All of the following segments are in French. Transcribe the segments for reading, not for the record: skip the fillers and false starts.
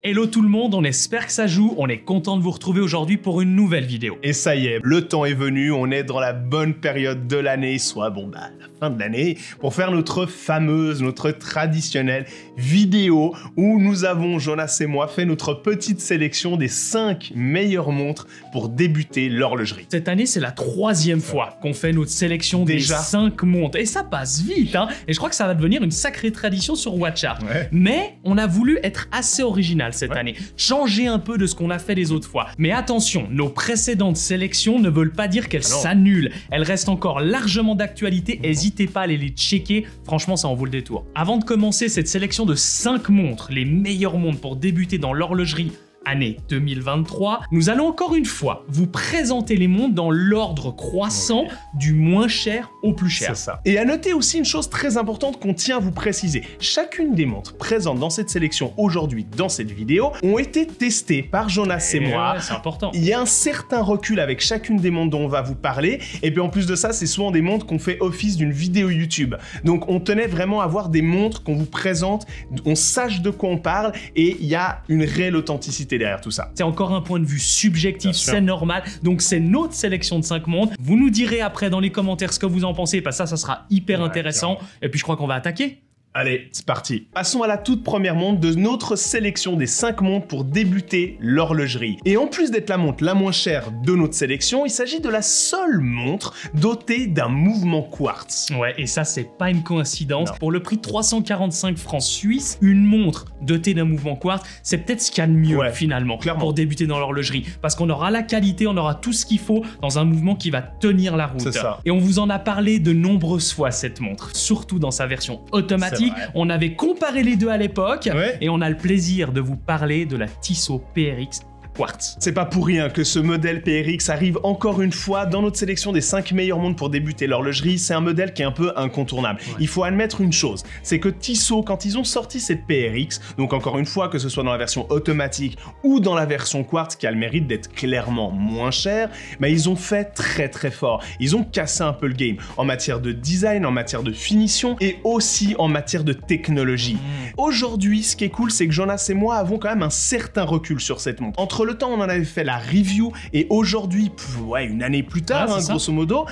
Hello tout le monde, on espère que ça joue, on est content de vous retrouver aujourd'hui pour une nouvelle vidéo. Et ça y est, le temps est venu, on est dans la bonne période de l'année, soit la fin de l'année, pour faire notre fameuse, notre traditionnelle vidéo où nous avons, Jonas et moi, fait notre petite sélection des 5 meilleures montres pour débuter l'horlogerie. Cette année, c'est la 3e fois qu'on fait notre sélection des 5 montres. Et ça passe vite, hein. Et je crois que ça va devenir une sacrée tradition sur Watchart. Ouais. Mais on a voulu être assez original cette année, changer un peu de ce qu'on a fait les autres fois. Mais attention, nos précédentes sélections ne veulent pas dire qu'elles s'annulent. Elles restent encore largement d'actualité, n'hésitez pas à aller les checker, franchement ça en vaut le détour. Avant de commencer cette sélection de 5 montres, les meilleures montres pour débuter dans l'horlogerie, année 2023, nous allons encore une fois vous présenter les montres dans l'ordre croissant du moins cher au plus cher. C'est ça. Et à noter aussi une chose très importante qu'on tient à vous préciser. Chacune des montres présentes dans cette sélection aujourd'hui, dans cette vidéo, ont été testées par Jonas et moi. Ouais, c'est important. Il y a un certain recul avec chacune des montres dont on va vous parler. Et puis en plus de ça, c'est souvent des montres qu'on fait office d'une vidéo YouTube. Donc on tenait vraiment à avoir des montres qu'on vous présente, on sache de quoi on parle et il y a une réelle authenticité derrière tout ça. C'est encore un point de vue subjectif, c'est normal. Donc c'est notre sélection de 5 montres. Vous nous direz après dans les commentaires ce que vous en pensez, parce que ça sera hyper intéressant. Clairement. Et puis je crois qu'on va attaquer. Allez, c'est parti. Passons à la toute première montre de notre sélection des 5 montres pour débuter l'horlogerie. Et en plus d'être la montre la moins chère de notre sélection, il s'agit de la seule montre dotée d'un mouvement quartz. Ouais, et ça, c'est pas une coïncidence. Non. Pour le prix de 345 francs suisses, une montre dotée d'un mouvement quartz, c'est peut-être ce qu'il y a de mieux finalement pour débuter dans l'horlogerie. Parce qu'on aura la qualité, on aura tout ce qu'il faut dans un mouvement qui va tenir la route. C'est ça. Et on vous en a parlé de nombreuses fois, cette montre, surtout dans sa version automatique. On avait comparé les deux à l'époque et on a le plaisir de vous parler de la Tissot PRX Quartz. C'est pas pour rien que ce modèle PRX arrive encore une fois dans notre sélection des 5 meilleures montres pour débuter l'horlogerie. C'est un modèle qui est un peu incontournable. Il faut admettre une chose, c'est que Tissot, quand ils ont sorti cette PRX, donc encore une fois, que ce soit dans la version automatique ou dans la version Quartz, qui a le mérite d'être clairement moins cher, mais ils ont fait très fort. Ils ont cassé un peu le game en matière de design, en matière de finition et aussi en matière de technologie. Aujourd'hui, ce qui est cool, c'est que Jonas et moi avons quand même un certain recul sur cette montre. Entre le temps, on en avait fait la review et aujourd'hui, une année plus tard, grosso modo,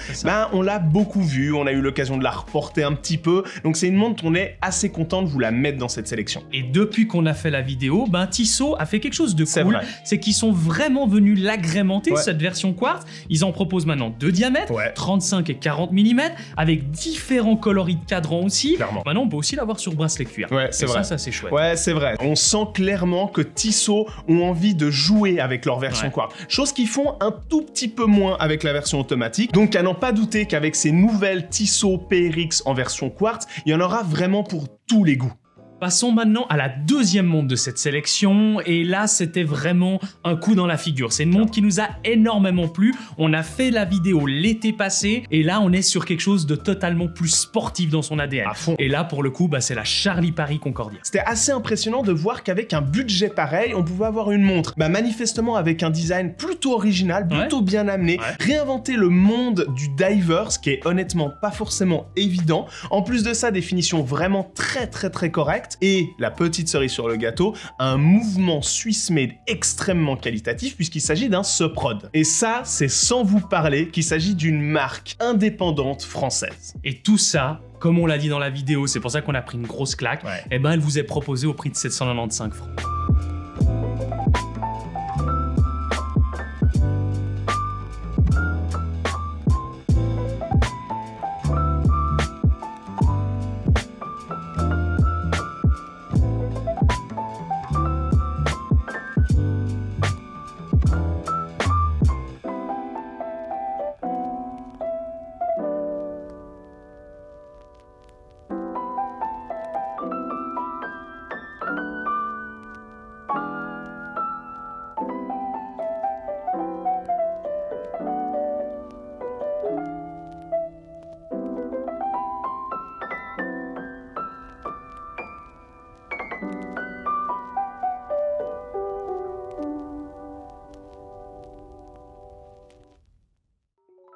on l'a beaucoup vue, on a eu l'occasion de la reporter un petit peu, donc c'est une montre qu'on est assez content de vous la mettre dans cette sélection. Et depuis qu'on a fait la vidéo, Tissot a fait quelque chose de cool, c'est qu'ils sont vraiment venus l'agrémenter, cette version quartz. Ils en proposent maintenant 2 diamètres, 35 et 40 mm, avec différents coloris de cadran aussi. Clairement. Maintenant, on peut aussi l'avoir sur bracelet cuir. Ouais, c'est vrai. Ça c'est chouette. Ouais, c'est vrai. On sent clairement que Tissot ont envie de jouer avec leur version quartz. Chose qu'ils font un tout petit peu moins avec la version automatique. Donc à n'en pas douter qu'avec ces nouvelles Tissot PRX en version quartz, il y en aura vraiment pour tous les goûts. Passons maintenant à la 2e montre de cette sélection, et là c'était vraiment un coup dans la figure. C'est une montre qui nous a énormément plu, on a fait la vidéo l'été passé, et là on est sur quelque chose de totalement plus sportif dans son ADN. À fond. Et là pour le coup, c'est la Charlie Paris Concordia. C'était assez impressionnant de voir qu'avec un budget pareil, on pouvait avoir une montre manifestement avec un design plutôt original, plutôt bien amené, réinventer le monde du diver, ce qui est honnêtement pas forcément évident. En plus de ça, des finitions vraiment très correctes. Et la petite cerise sur le gâteau, un mouvement Swiss made extrêmement qualitatif puisqu'il s'agit d'un Subprod. Et ça, c'est sans vous parler qu'il s'agit d'une marque indépendante française. Et tout ça, comme on l'a dit dans la vidéo, c'est pour ça qu'on a pris une grosse claque, elle vous est proposée au prix de 795 francs.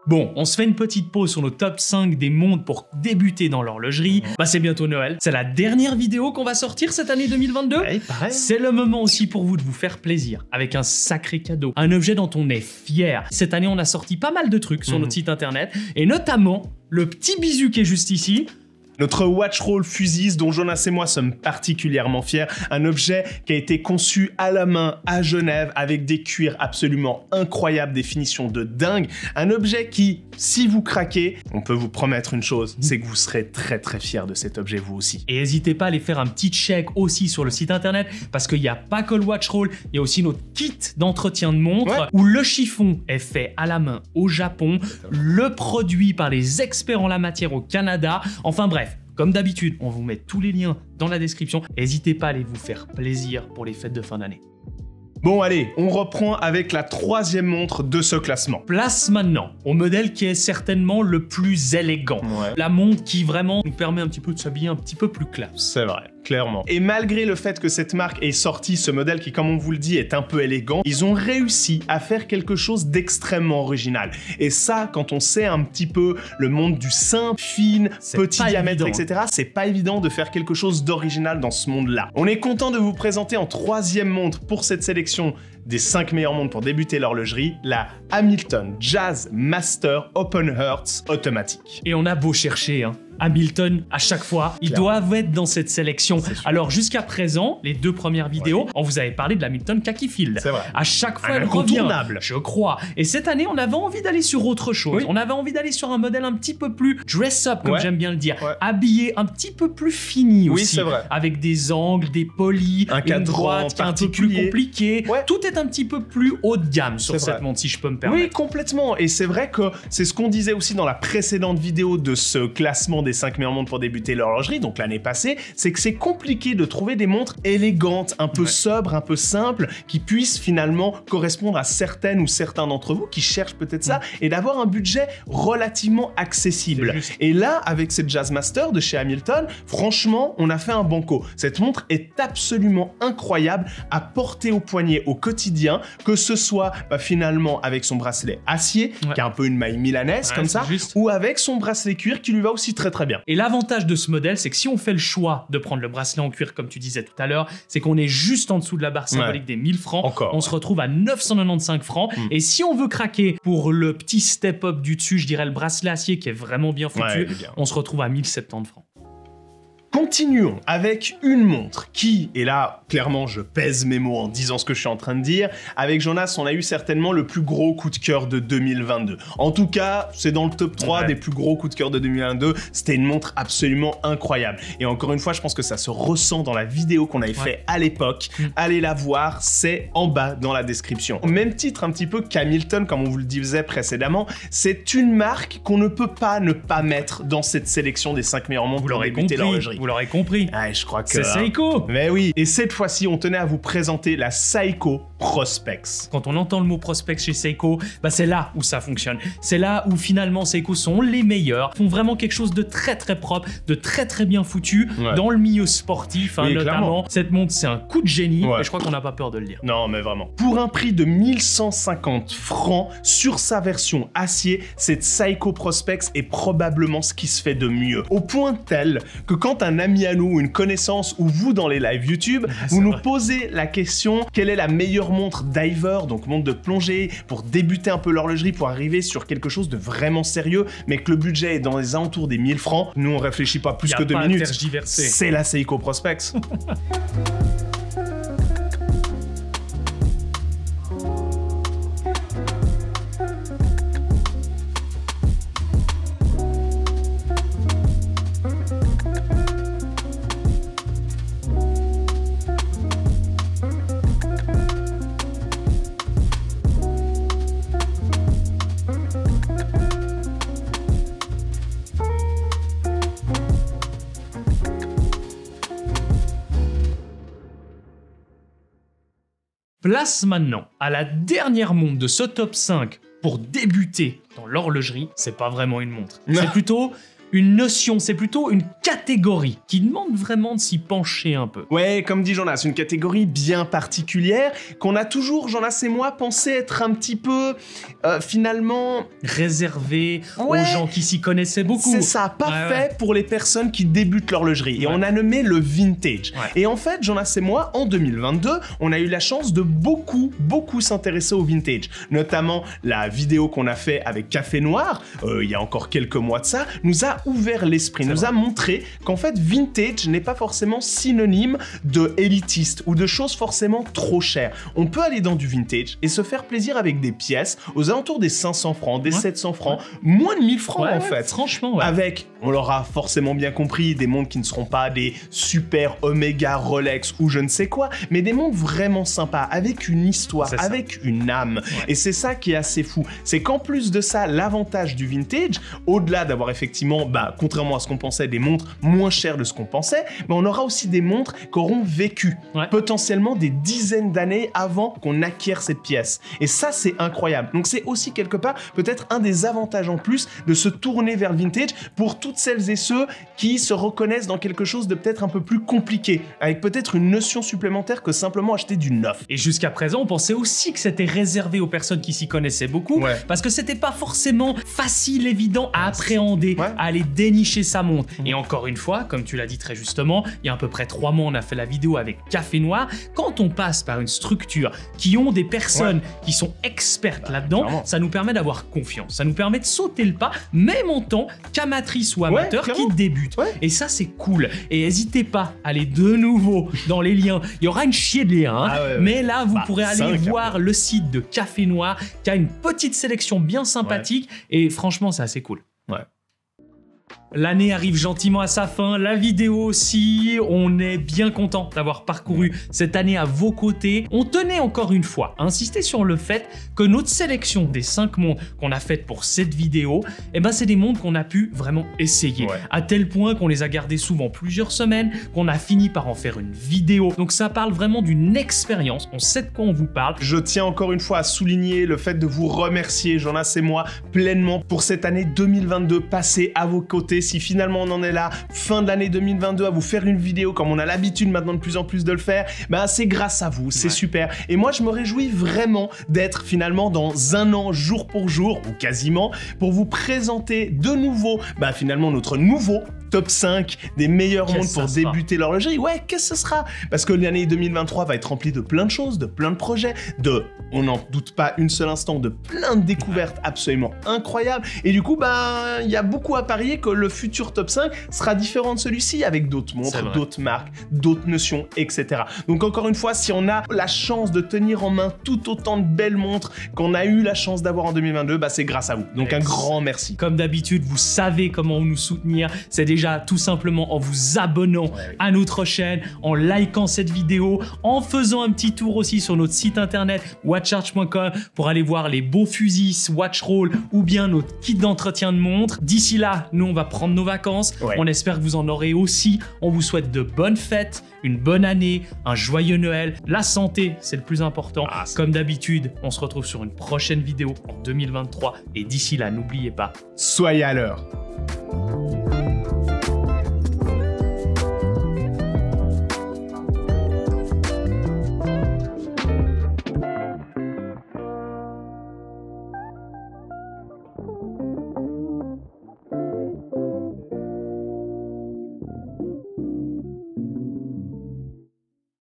Bon, on se fait une petite pause sur nos top 5 des montres pour débuter dans l'horlogerie. Bah c'est bientôt Noël, c'est la dernière vidéo qu'on va sortir cette année 2022. Ouais, pareil. C'est le moment aussi pour vous de vous faire plaisir avec un sacré cadeau, un objet dont on est fier. Cette année, on a sorti pas mal de trucs sur notre site internet, et notamment le petit bisu qui est juste ici. Notre Watch Roll Fusis, dont Jonas et moi sommes particulièrement fiers, un objet qui a été conçu à la main à Genève avec des cuirs absolument incroyables, des finitions de dingue. Un objet qui, si vous craquez, on peut vous promettre une chose, c'est que vous serez très très fiers de cet objet vous aussi. Et n'hésitez pas à aller faire un petit check aussi sur le site internet, parce qu'il n'y a pas que le Watch Roll, il y a aussi notre kit d'entretien de montre, où le chiffon est fait à la main au Japon, le produit par les experts en la matière au Canada, enfin bref. Comme d'habitude, on vous met tous les liens dans la description. N'hésitez pas à aller vous faire plaisir pour les fêtes de fin d'année. Bon allez, on reprend avec la 3e montre de ce classement. Place maintenant au modèle qui est certainement le plus élégant. Ouais. La montre qui vraiment nous permet un petit peu de s'habiller un petit peu plus classe. C'est vrai, clairement. Et malgré le fait que cette marque ait sorti ce modèle qui, comme on vous le dit, est un peu élégant, ils ont réussi à faire quelque chose d'extrêmement original. Et ça, quand on sait un petit peu le monde du simple, fine, petit diamètre, etc., c'est pas évident de faire quelque chose d'original dans ce monde-là. On est content de vous présenter en 3e montre pour cette sélection des 5 meilleures montres pour débuter l'horlogerie, la Hamilton Jazz Master Open Hertz automatique. Et on a beau chercher, hein. Hamilton, à chaque fois, ils doivent être dans cette sélection. Alors jusqu'à présent, les 2 premières vidéos, on vous avait parlé de la Hamilton Khaki Field. C'est vrai. À chaque fois, elle revient, je crois. Et cette année, on avait envie d'aller sur autre chose. On avait envie d'aller sur un modèle un petit peu plus dress-up, comme j'aime bien le dire. Habillé, un petit peu plus fini aussi. C'est vrai. Avec des angles, des polis, un cadran qui est un peu plus compliqué. Tout est un petit peu plus haut de gamme sur cette montre, si je peux me permettre. Oui, complètement. Et c'est vrai que c'est ce qu'on disait aussi dans la précédente vidéo de ce classement des 5 meilleures montres pour débuter l'horlogerie, donc l'année passée, c'est que c'est compliqué de trouver des montres élégantes, un peu sobres, un peu simples, qui puissent finalement correspondre à certaines ou certains d'entre vous qui cherchent peut-être ça, et d'avoir un budget relativement accessible. Et là, avec cette Jazz Master de chez Hamilton, franchement, on a fait un banco. Cette montre est absolument incroyable à porter au poignet au quotidien, que ce soit finalement avec son bracelet acier, qui a un peu une maille milanaise comme ça, ou avec son bracelet cuir qui lui va aussi très très bien. Et l'avantage de ce modèle, c'est que si on fait le choix de prendre le bracelet en cuir, comme tu disais tout à l'heure, c'est qu'on est juste en dessous de la barre symbolique des 1000 francs. On se retrouve à 995 francs. Et si on veut craquer pour le petit step-up du dessus, je dirais le bracelet acier qui est vraiment bien foutu, on se retrouve à 1070 francs. Continuons avec une montre qui, et là, clairement, je pèse mes mots en disant ce que je suis en train de dire, avec Jonas, on a eu certainement le plus gros coup de cœur de 2022. En tout cas, c'est dans le top 3 des plus gros coups de cœur de 2022. C'était une montre absolument incroyable. Et encore une fois, je pense que ça se ressent dans la vidéo qu'on avait fait à l'époque. Allez la voir, c'est en bas dans la description. Au même titre un petit peu qu'Hamilton, comme on vous le disait précédemment, c'est une marque qu'on ne peut pas ne pas mettre dans cette sélection des 5 meilleures montres pour débuter l'horlogerie. Vous l'aurez compris. Ah, je crois que c'est Seiko. Mais oui. Et cette fois-ci, on tenait à vous présenter la Seiko Prospex. Quand on entend le mot Prospex chez Seiko, c'est là où ça fonctionne. C'est là où finalement Seiko sont les meilleurs, font vraiment quelque chose de très très propre, de très très bien foutu dans le milieu sportif, notamment. Clairement. Cette montre, c'est un coup de génie et je crois qu'on n'a pas peur de le dire. Non, mais vraiment. Pour un prix de 1150 francs sur sa version acier, cette Seiko Prospex est probablement ce qui se fait de mieux. Au point tel que quand un ami à nous, une connaissance ou vous dans les lives YouTube, vous nous posez la question quelle est la meilleure montre diver, donc montre de plongée, pour débuter un peu l'horlogerie, pour arriver sur quelque chose de vraiment sérieux, mais que le budget est dans les alentours des 1000 francs. Nous, on réfléchit pas plus que 2 minutes. C'est la Seiko Prospex. Place maintenant à la dernière montre de ce top 5 pour débuter dans l'horlogerie. C'est pas vraiment une montre, c'est plutôt une notion, c'est plutôt une catégorie qui demande vraiment de s'y pencher un peu. Ouais, comme dit Jonas, une catégorie bien particulière qu'on a toujours, Jonas et moi, pensé être un petit peu, finalement... réservé aux gens qui s'y connaissaient beaucoup. C'est ça, parfait pour les personnes qui débutent l'horlogerie. Et on a nommé le vintage. Et en fait, Jonas et moi, en 2022, on a eu la chance de beaucoup s'intéresser au vintage. Notamment, la vidéo qu'on a fait avec Café Noir, il y a encore quelques mois de ça, nous a ouvert l'esprit, nous a montré qu'en fait, vintage n'est pas forcément synonyme de élitiste ou de choses forcément trop chères. On peut aller dans du vintage et se faire plaisir avec des pièces aux alentours des 500 francs, des 700 francs, moins de 1000 francs en fait. Franchement, avec, on l'aura forcément bien compris, des montres qui ne seront pas des super Omega, Rolex ou je ne sais quoi, mais des montres vraiment sympas, avec une histoire, avec une âme. Et c'est ça qui est assez fou. C'est qu'en plus de ça, l'avantage du vintage, au-delà d'avoir effectivement, contrairement à ce qu'on pensait, des montres moins chères de ce qu'on pensait, mais on aura aussi des montres qui auront vécu potentiellement des dizaines d'années avant qu'on acquiert cette pièce. Et ça, c'est incroyable. Donc c'est aussi quelque part peut-être un des avantages en plus de se tourner vers le vintage pour toutes celles et ceux qui se reconnaissent dans quelque chose de peut-être un peu plus compliqué, avec peut-être une notion supplémentaire que simplement acheter du neuf. Et jusqu'à présent, on pensait aussi que c'était réservé aux personnes qui s'y connaissaient beaucoup, parce que c'était pas forcément facile, évident à appréhender, à aller dénicher sa montre. Et encore une fois, comme tu l'as dit très justement, il y a à peu près 3 mois, on a fait la vidéo avec Café Noir. Quand on passe par une structure qui ont des personnes qui sont expertes là-dedans, ça nous permet d'avoir confiance, ça nous permet de sauter le pas, même en tant qu'amatrice ou amateur qui débute. Et ça, c'est cool. Et n'hésitez pas à aller de nouveau dans les liens. Il y aura une chier de liens, mais là, vous pourrez aller voir le site de Café Noir qui a une petite sélection bien sympathique et franchement, c'est assez cool. L'année arrive gentiment à sa fin, la vidéo aussi, on est bien content d'avoir parcouru cette année à vos côtés. On tenait encore une fois à insister sur le fait que notre sélection des 5 montres qu'on a faites pour cette vidéo, c'est des montres qu'on a pu vraiment essayer, à tel point qu'on les a gardées souvent plusieurs semaines, qu'on a fini par en faire une vidéo. Donc ça parle vraiment d'une expérience, on sait de quoi on vous parle. Je tiens encore une fois à souligner le fait de vous remercier, Jonas et moi, pleinement pour cette année 2022 passée à vos côtés. Si finalement on en est là, fin de l'année 2022, à vous faire une vidéo comme on a l'habitude maintenant de plus en plus de le faire, c'est grâce à vous, c'est super. Et moi je me réjouis vraiment d'être finalement dans un an, jour pour jour, ou quasiment, pour vous présenter de nouveau, finalement notre nouveau top 5 des meilleures montres pour débuter l'horlogerie. Qu'est-ce que ce sera? Parce que l'année 2023 va être remplie de plein de choses, de plein de projets, on n'en doute pas une seule instant, de plein de découvertes absolument incroyables. Et du coup, il y a beaucoup à parier que le futur top 5 sera différent de celui-ci, avec d'autres montres, d'autres marques, d'autres notions, etc. Donc encore une fois, si on a la chance de tenir en main tout autant de belles montres qu'on a eu la chance d'avoir en 2022, c'est grâce à vous. Donc un grand merci. Comme d'habitude, vous savez comment nous soutenir. C'est déjà tout simplement en vous abonnant à notre chaîne, en likant cette vidéo, en faisant un petit tour aussi sur notre site internet watchart.com pour aller voir les beaux fusils Swatch Roll ou bien notre kit d'entretien de montre. D'ici là, nous on va prendre nos vacances. On espère que vous en aurez aussi. On vous souhaite de bonnes fêtes, une bonne année, un joyeux Noël. La santé, c'est le plus important. Comme d'habitude, on se retrouve sur une prochaine vidéo en 2023 et d'ici là, n'oubliez pas, soyez à l'heure.